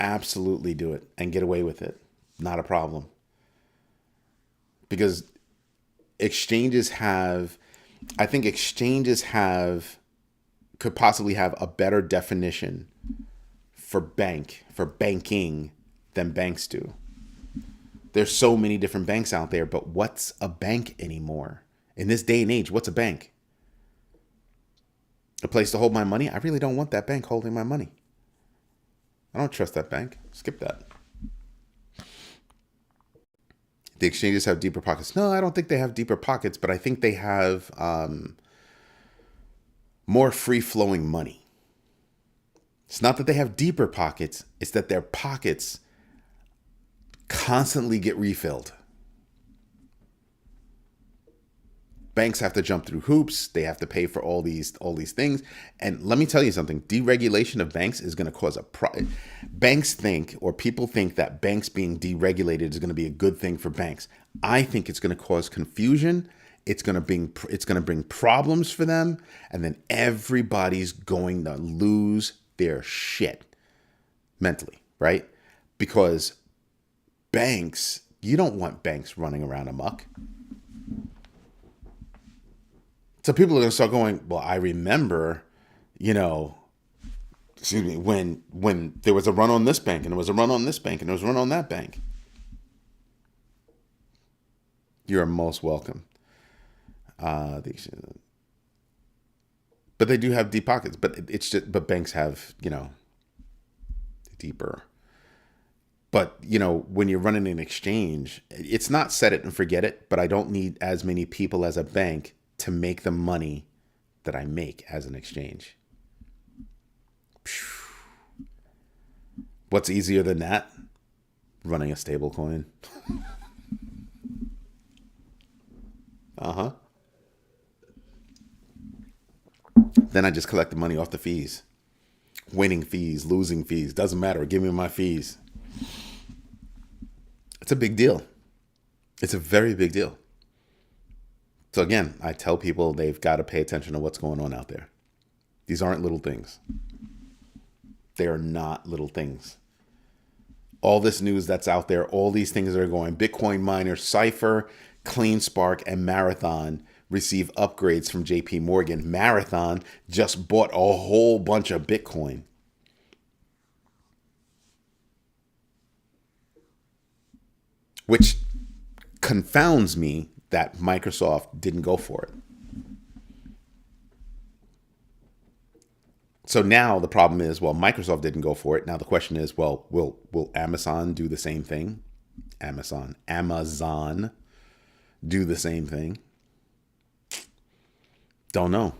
Absolutely do it and get away with it. Not a problem. Because exchanges could possibly have a better definition for banking than banks do. There's so many different banks out there, but what's a bank anymore? In this day and age, what's a bank? A place to hold my money? I really don't want that bank holding my money. I don't trust that bank. Skip that. The exchanges have deeper pockets. No, I don't think they have deeper pockets, but I think they have more free-flowing money. It's not that they have deeper pockets. It's that their pockets constantly get refilled. Banks have to jump through hoops. They have to pay for all these things. And let me tell you something. Deregulation of banks is going to cause banks think, or people think, that banks being deregulated is going to be a good thing for banks. I think it's going to cause confusion. It's going to bring problems for them. And then everybody's going to lose their shit mentally, right? Because banks, you don't want banks running around amok. So people are going to start going, well, I remember, you know, excuse me, when there was a run on this bank and there was a run on this bank and there was a run on that bank. You're most welcome. But they do have deep pockets. But it's just, but banks have, you know, deeper. But, you know, when you're running an exchange, it's not set it and forget it, but I don't need as many people as a bank to make the money that I make as an exchange. What's easier than that? Running a stable coin. Uh-huh. Then I just collect the money off the fees. Winning fees, losing fees, doesn't matter. Give me my fees. It's a big deal. It's a very big deal. So again, I tell people they've got to pay attention to what's going on out there. These aren't little things. They are not little things. All this news that's out there, all these things that are going, Bitcoin miners, Cypher, CleanSpark, and Marathon receive upgrades from JP Morgan. Marathon just bought a whole bunch of Bitcoin. Which confounds me that Microsoft didn't go for it. So now the problem is, well, Microsoft didn't go for it. Now the question is, well, will Amazon do the same thing? Amazon do the same thing? Don't know.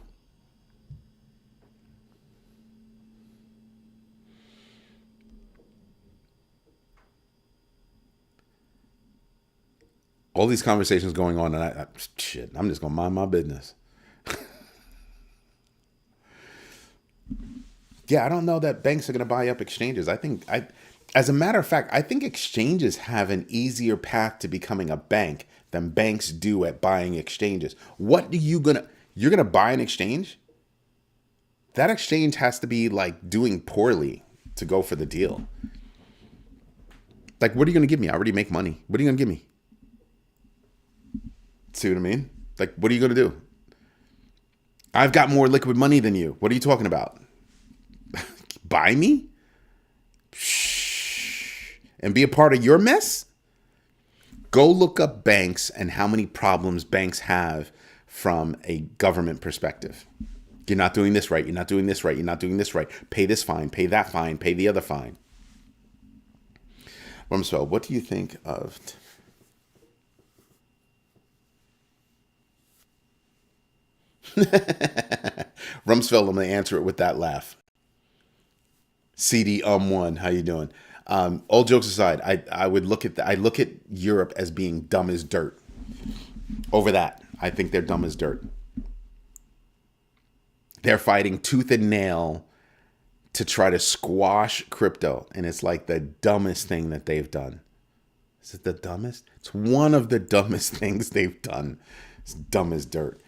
All these conversations going on, and I'm just gonna mind my business. Yeah, I don't know that banks are gonna buy up exchanges. As a matter of fact, I think exchanges have an easier path to becoming a bank than banks do at buying exchanges. You're gonna buy an exchange? That exchange has to be like doing poorly to go for the deal. Like, what are you gonna give me? I already make money. What are you gonna give me? See what I mean? Like, what are you going to do? I've got more liquid money than you. What are you talking about? Buy me? Shh. And be a part of your mess? Go look up banks and how many problems banks have from a government perspective. You're not doing this right. You're not doing this right. You're not doing this right. Pay this fine. Pay that fine. Pay the other fine. Rumsfeld, what do you think of... Rumsfeld, I'm going to answer it with that laugh. CD1, how you doing? All jokes aside, I look at Europe as being dumb as dirt. Over that, I think they're dumb as dirt. They're fighting tooth and nail to try to squash crypto, and it's like the dumbest thing that they've done. Is it the dumbest? It's one of the dumbest things they've done. It's dumb as dirt.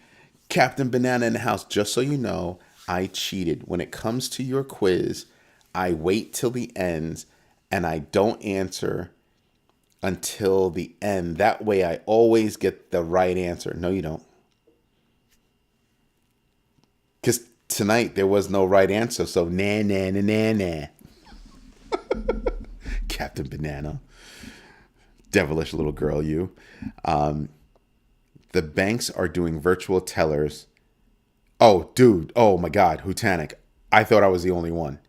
Captain Banana in the house, just so you know, I cheated. When it comes to your quiz, I wait till the end and I don't answer until the end. That way I always get the right answer. No, you don't. Because tonight there was no right answer, so nah. Captain Banana. Devilish little girl, you. The banks are doing virtual tellers. Oh, dude. Oh, my God. Hutanic. I thought I was the only one.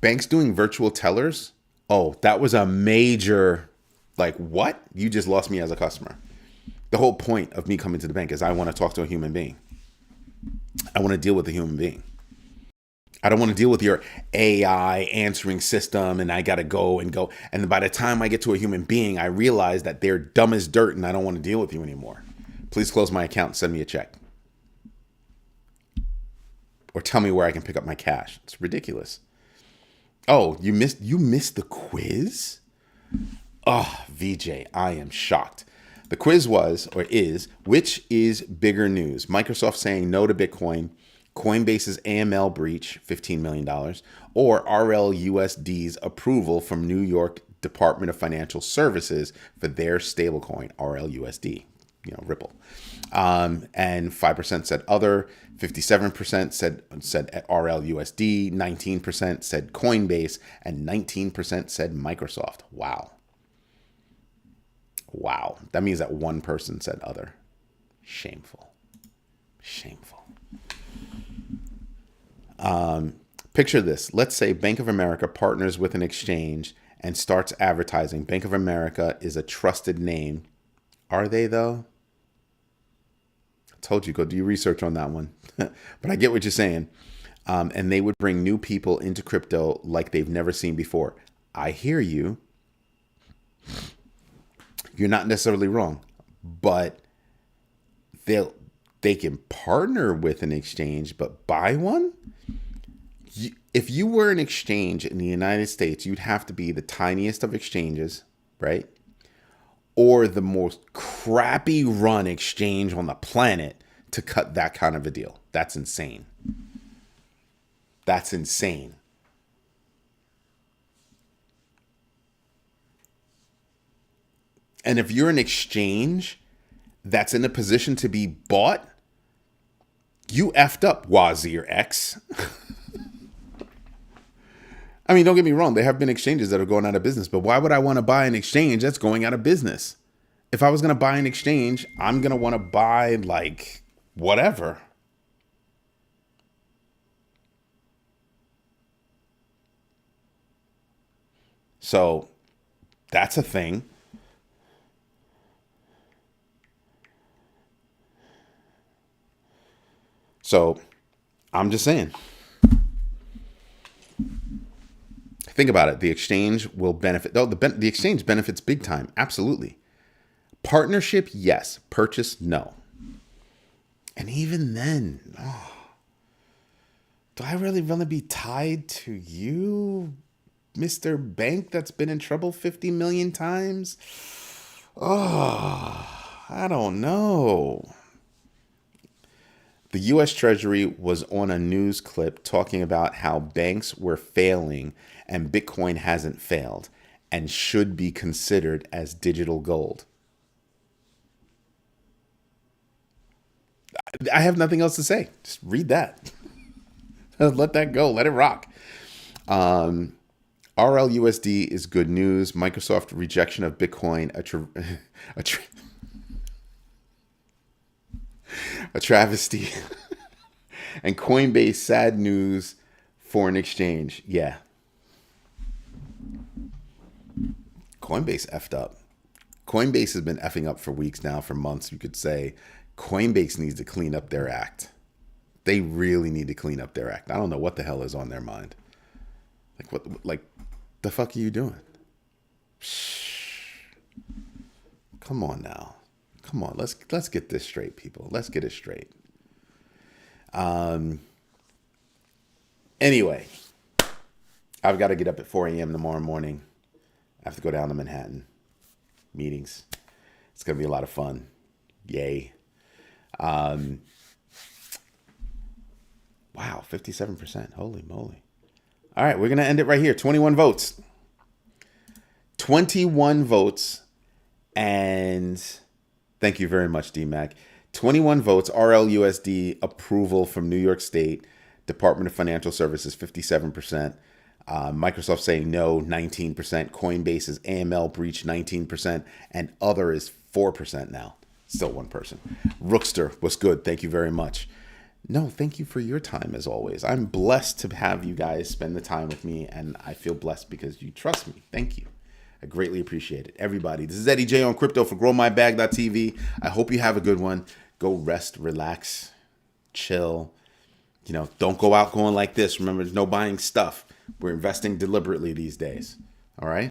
Banks doing virtual tellers? Oh, that was a major... Like, what? You just lost me as a customer. The whole point of me coming to the bank is I want to talk to a human being. I want to deal with a human being. I don't want to deal with your AI answering system and I got to go. And by the time I get to a human being, I realize that they're dumb as dirt and I don't want to deal with you anymore. Please close my account and send me a check. Or tell me where I can pick up my cash. It's ridiculous. Oh, you missed the quiz? Oh, VJ, I am shocked. The quiz was, or is, which is bigger news? Microsoft saying no to Bitcoin, Coinbase's AML breach, $15 million, or RLUSD's approval from New York Department of Financial Services for their stablecoin, RLUSD. Ripple. And 5% said other, 57% said RLUSD, 19% said Coinbase, and 19% said Microsoft. Wow. That means that one person said other. Shameful. Picture this. Let's say Bank of America partners with an exchange and starts advertising. Bank of America is a trusted name. Are they, though? I told you, go do your research on that one. But I get what you're saying. And they would bring new people into crypto like they've never seen before. I hear you. You're not necessarily wrong. But they can partner with an exchange, but buy one? If you were an exchange in the United States, you'd have to be the tiniest of exchanges, right? Or the most crappy run exchange on the planet to cut that kind of a deal. That's insane. And if you're an exchange that's in a position to be bought, you effed up, Wazir X. I mean, don't get me wrong. There have been exchanges that are going out of business, but why would I want to buy an exchange that's going out of business? If I was going to buy an exchange, I'm going to want to buy like whatever. So that's a thing. So I'm just saying. Think about it. The exchange will benefit. Oh, the exchange benefits big time. Absolutely. Partnership, yes. Purchase, no. And even then, do I really want to be tied to you, Mr. Bank that's been in trouble 50 million times? I don't know. The U.S. Treasury was on a news clip talking about how banks were failing and Bitcoin hasn't failed and should be considered as digital gold. I have nothing else to say. Just read that. Let that go. Let it rock. RLUSD is good news. Microsoft rejection of Bitcoin, a travesty. And Coinbase, sad news for an exchange. Yeah. Coinbase effed up. Coinbase has been effing up for weeks now, for months, you could say. Coinbase needs to clean up their act. They really need to clean up their act. I don't know what the hell is on their mind. Like the fuck are you doing? Come on now. Come on, let's get this straight, people. Let's get it straight. Anyway, I've got to get up at 4 a.m. tomorrow morning. I have to go down to Manhattan. Meetings. It's going to be a lot of fun. Yay. Wow, 57%. Holy moly. All right, we're going to end it right here. 21 votes. 21 votes. And thank you very much, DMAC. 21 votes. RLUSD approval from New York State. Department of Financial Services, 57%. Microsoft saying no, 19%. Coinbase's AML breach, 19%. And other is 4% now. Still one person. Rookster, what's good? Thank you very much. No, thank you for your time as always. I'm blessed to have you guys spend the time with me, and I feel blessed because you trust me. Thank you. I greatly appreciate it. Everybody, this is Eddie J on crypto for growmybag.tv. I hope you have a good one. Go rest, relax, chill. Don't go out going like this. Remember, there's no buying stuff. We're investing deliberately these days. All right?